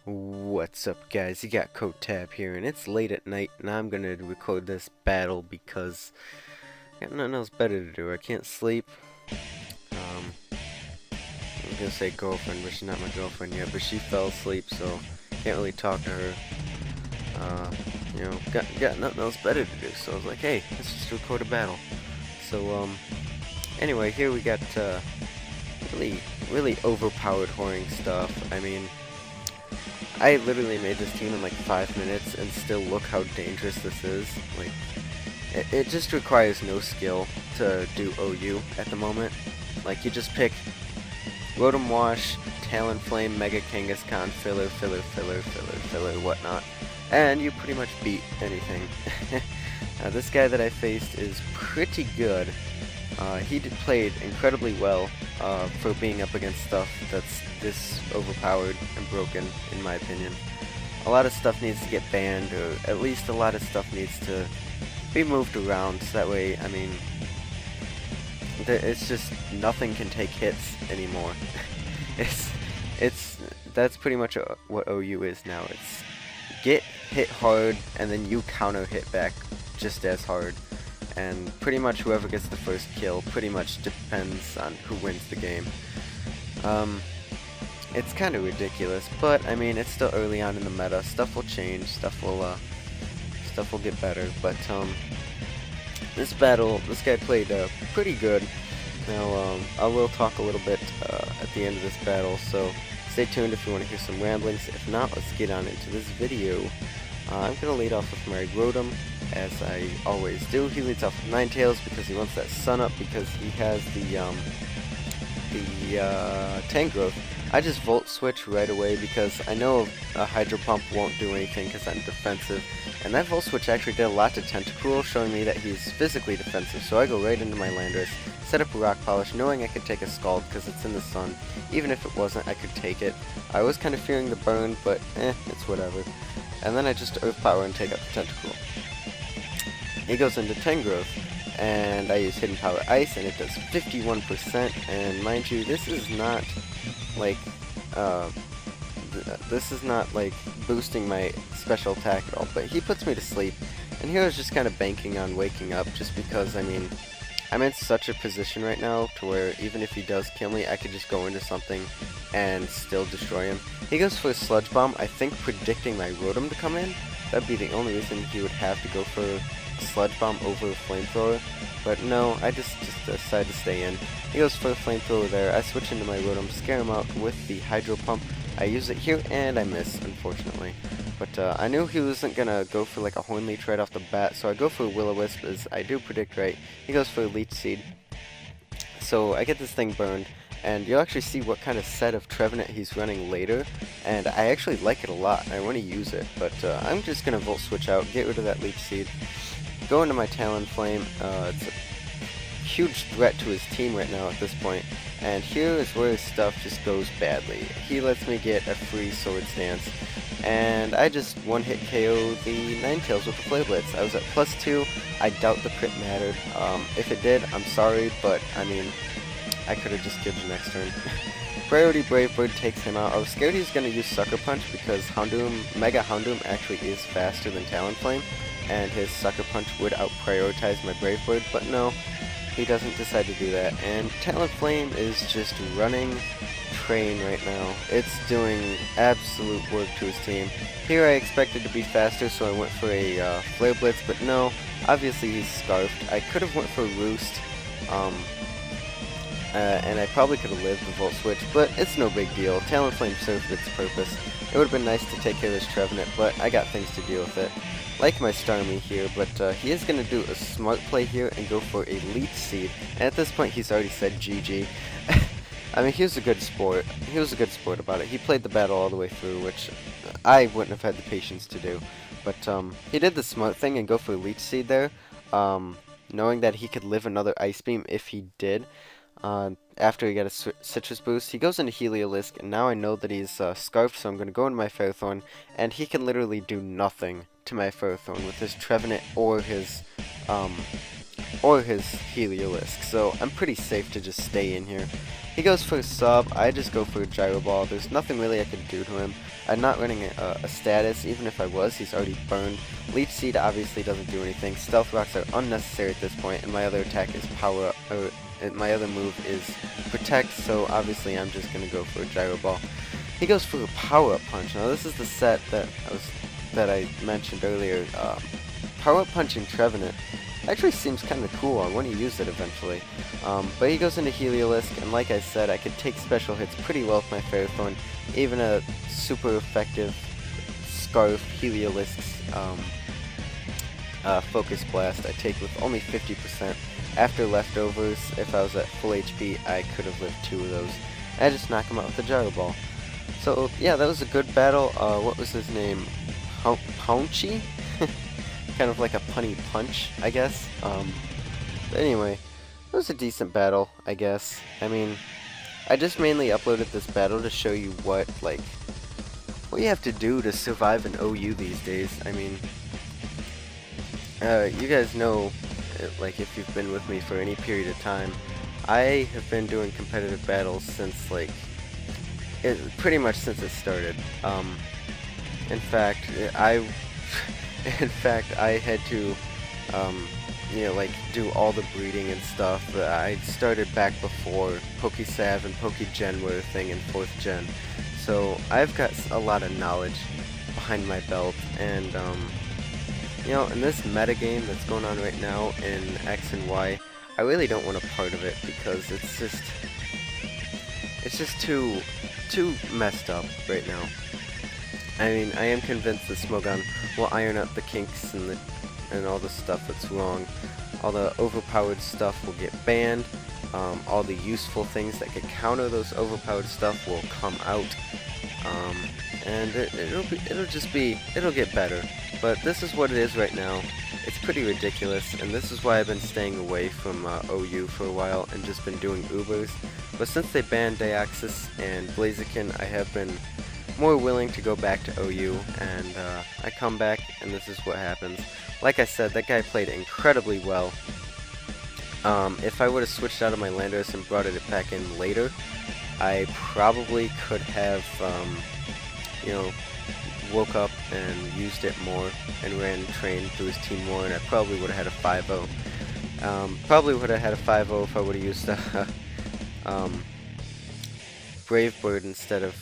What's up, guys? You got Code Tab here, and it's late at night, and I'm gonna record this battle because I got nothing else better to do. I can't sleep. I'm gonna say girlfriend, but she's not my girlfriend yet, but she fell asleep, so can't really talk to her. Got nothing else better to do, so I was like, hey, let's just record a battle. So, anyway, here we got, really overpowered whoring stuff. I mean, I literally made this team in like 5 minutes, and still look how dangerous this is. Like, it just requires no skill to do OU at the moment. Like, you just pick Rotom Wash, Talonflame, Mega Kangaskhan, filler, whatnot, and you pretty much beat anything. This guy that I faced is pretty good. He played incredibly well for being up against stuff that's this overpowered and broken, in my opinion. A lot of stuff needs to get banned, or at least a lot of stuff needs to be moved around, so that way, I mean, it's just nothing can take hits anymore. That's pretty much what OU is now. It's get hit hard, and then you counter hit back just as hard. And pretty much whoever gets the first kill pretty much depends on who wins the game. It's kind of ridiculous, but I mean, it's still early on in the meta. Stuff will change, stuff will get better. But this battle, this guy played pretty good. Now I will talk a little bit at the end of this battle, so stay tuned if you want to hear some ramblings. If not, let's get on into this video. I'm gonna lead off with my Rotom, as I always do. He leads off with Ninetales because he wants that sun up, because he has the tank growth. I just Volt Switch right away because I know a Hydro Pump won't do anything because I'm defensive, and that Volt Switch actually did a lot to Tentacool, showing me that he's physically defensive. So I go right into my Landorus, set up a Rock Polish, knowing I could take a Scald because it's in the sun. Even if it wasn't, I could take it. I was kind of fearing the burn, but it's whatever. And then I just Earth Power and take out the Tentacool. He goes into Tangrowth, and I use Hidden Power Ice, and it does 51%. And mind you, this is not like boosting my special attack at all. But he puts me to sleep, and here I was just kind of banking on waking up, just because, I mean, I'm in such a position right now to where even if he does kill me, I could just go into something and still destroy him. He goes for a Sludge Bomb, I think predicting my Rotom to come in. That'd be the only reason he would have to go for Sludge Bomb over Flamethrower, but no, I just decided to stay in. He goes for a Flamethrower there. I switch into my Rotom, scare him out with the Hydro Pump. I use it here, and I miss, unfortunately. But I knew he wasn't gonna go for like a Horn Leech right off the bat, so I go for a Will-O-Wisp, as I do predict right. He goes for a Leech Seed. So I get this thing burned, and you'll actually see what kind of set of Trevenant he's running later, and I actually like it a lot. I want to use it, but I'm just gonna Volt Switch out, get rid of that Leech Seed. Go into my Talonflame. It's a huge threat to his team right now at this point, and here is where his stuff just goes badly. He lets me get a free Swords Dance, and I just one-hit KO the Ninetales with the Flare Blitz. I was at +2. I doubt the crit mattered. If it did, I'm sorry, but I mean, I could have just killed you next turn. Priority Brave Bird takes him out. I was scared he was going to use Sucker Punch because Mega Houndoom actually is faster than Talonflame, and his Sucker Punch would out-prioritize my Brave Bird, but no, he doesn't decide to do that. And Talonflame is just running train right now. It's doing absolute work to his team. Here I expected to be faster, so I went for a Flare Blitz, but no, obviously he's Scarfed. I could have went for Roost, and I probably could have lived the Volt Switch, but it's no big deal. Talonflame served its purpose. It would have been nice to take care of this Trevenant, but I got things to deal with it. Like my Starmie here, but he is going to do a smart play here and go for a Leech Seed, and at this point he's already said GG. I mean, he was a good sport. He was a good sport about it. He played the battle all the way through, which I wouldn't have had the patience to do. But he did the smart thing and go for a Leech Seed there, knowing that he could live another Ice Beam if he did. After he got a Citrus Boost, he goes into Heliolisk, and now I know that he's Scarfed, so I'm going to go into my Ferrothorn, and he can literally do nothing to my Ferrothorn with his Trevenant or his Heliolisk, so I'm pretty safe to just stay in here. He goes for a sub, I just go for a gyro ball. There's nothing really I can do to him. I'm not running a status, even if I was, he's already burned. Leech Seed obviously doesn't do anything. Stealth Rocks are unnecessary at this point, and my other attack is power up, or my other move is protect, so obviously I'm just gonna go for a gyro ball. He goes for a power up punch. Now this is the set that I mentioned earlier. Power up punching Trevenant actually seems kind of cool. I want to use it eventually. But he goes into Heliolisk, and like I said, I could take special hits pretty well with my Ferrothorn. Even a super effective Scarf Heliolisk's Focus Blast I take with only 50%. After Leftovers, if I was at full HP, I could have lived 2 of those. I just knock him out with the Gyro Ball. So yeah, that was a good battle. What was his name? Paunchy? Kind of like a punny punch, I guess. But anyway, it was a decent battle, I guess. I mean, I just mainly uploaded this battle to show you what you have to do to survive in OU these days. I mean, you guys know, like, if you've been with me for any period of time, I have been doing competitive battles since, like, pretty much since it started. In fact, I had to, like, do all the breeding and stuff. I started back before PokeSav and PokeGen were a thing in 4th gen. So I've got a lot of knowledge behind my belt, and, in this metagame that's going on right now in X and Y, I really don't want a part of it because it's just too messed up right now. I mean, I am convinced that Smogon will iron out the kinks and all the stuff that's wrong. All the overpowered stuff will get banned. All the useful things that could counter those overpowered stuff will come out. And it'll get better. But this is what it is right now. It's pretty ridiculous, and this is why I've been staying away from OU for a while and just been doing Ubers. But since they banned Deoxys and Blaziken, I have been more willing to go back to OU, and I come back, and this is what happens. Like I said, that guy played incredibly well. If I would have switched out of my Landorus and brought it back in later, I probably could have, woke up and used it more and ran train through his team more, and I probably would have had a 5-0. Probably would have had a 5-0 if I would have used Brave Bird instead of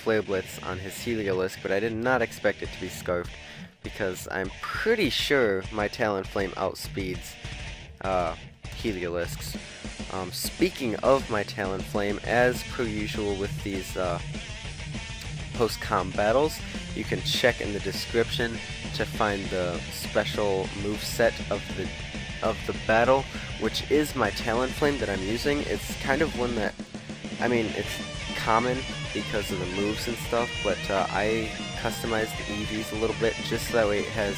Flare Blitz on his Heliolisk, but I did not expect it to be Scarfed, because I'm pretty sure my Talonflame outspeeds Heliolisks. Speaking of my Talonflame, as per usual with these post-com battles, you can check in the description to find the special moveset of the battle, which is my Talonflame that I'm using. It's kind of one that, I mean, it's common because of the moves and stuff, but I customized the EVs a little bit just so that way it has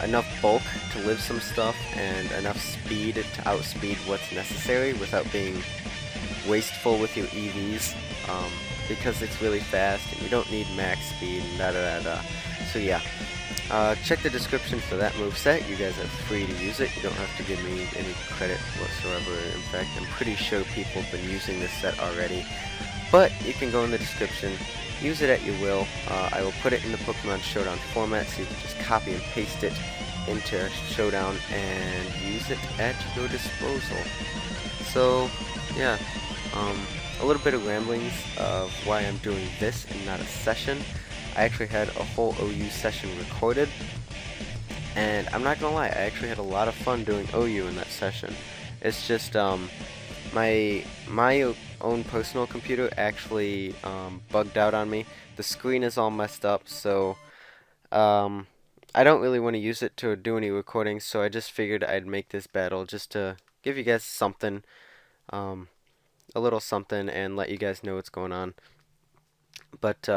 enough bulk to live some stuff and enough speed to outspeed what's necessary without being wasteful with your EVs, because it's really fast and you don't need max speed and da-da-da-da. So yeah, check the description for that moveset. You guys are free to use it. You don't have to give me any credit whatsoever. In fact, I'm pretty sure people have been using this set already. But you can go in the description, use it at your will. I will put it in the Pokemon Showdown format, so you can just copy and paste it into Showdown and use it at your disposal. So, yeah, a little bit of ramblings of why I'm doing this and not a session. I actually had a whole OU session recorded, and I'm not gonna lie, I actually had a lot of fun doing OU in that session. It's just, my own personal computer actually bugged out on me. The screen is all messed up, so I don't really want to use it to do any recording, so I just figured I'd make this battle just to give you guys something, a little something, and let you guys know what's going on. But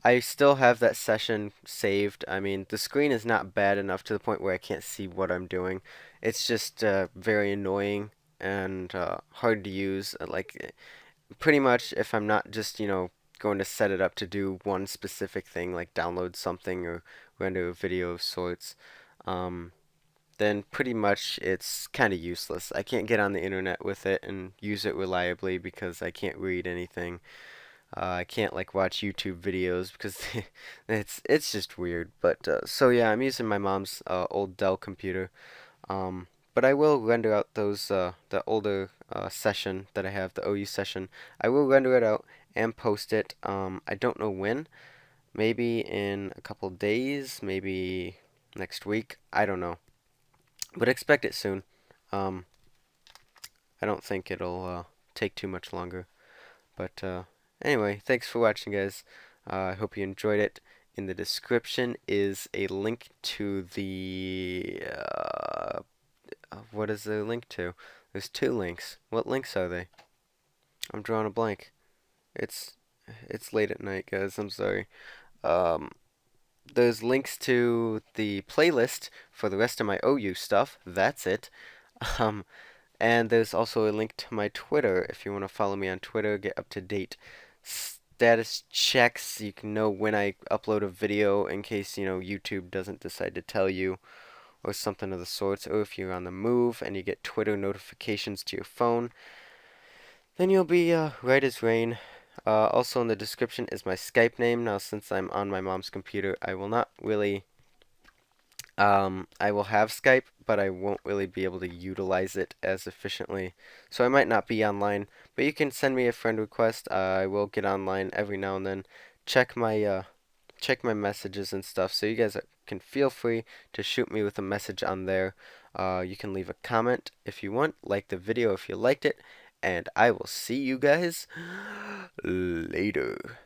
I still have that session saved. I mean, the screen is not bad enough to the point where I can't see what I'm doing. It's just very annoying and hard to use. Like, pretty much if I'm not just, going to set it up to do one specific thing, like download something or render a video of sorts, then pretty much it's kind of useless. I can't get on the internet with it and use it reliably because I can't read anything. I can't like watch YouTube videos because it's just weird. But so yeah, I'm using my mom's old Dell computer. But I will render out those the older session that I have, the OU session. I will render it out and post it. I don't know when. Maybe in a couple days, maybe next week. I don't know. But expect it soon. Um, I don't think it'll take too much longer. But anyway, thanks for watching, guys. I hope you enjoyed it. In the description is a link to the what is the link to? There's two links. What links are they? I'm drawing a blank. It's it's late at night, guys. I'm sorry. Um, there's links to the playlist for the rest of my OU stuff. That's it. Um, and there's also a link to my Twitter if you want to follow me on Twitter, get up to date status checks. You can know when I upload a video in case, YouTube doesn't decide to tell you or something of the sorts. Or if you're on the move and you get Twitter notifications to your phone, then you'll be right as rain. Also in the description is my Skype name. Now, since I'm on my mom's computer, I will not really I will have Skype, but I won't really be able to utilize it as efficiently. So I might not be online, but you can send me a friend request. I will get online every now and then. Check my check my messages and stuff. So you guys can feel free to shoot me with a message on there. You can leave a comment if you want, like the video if you liked it, and I will see you guys later.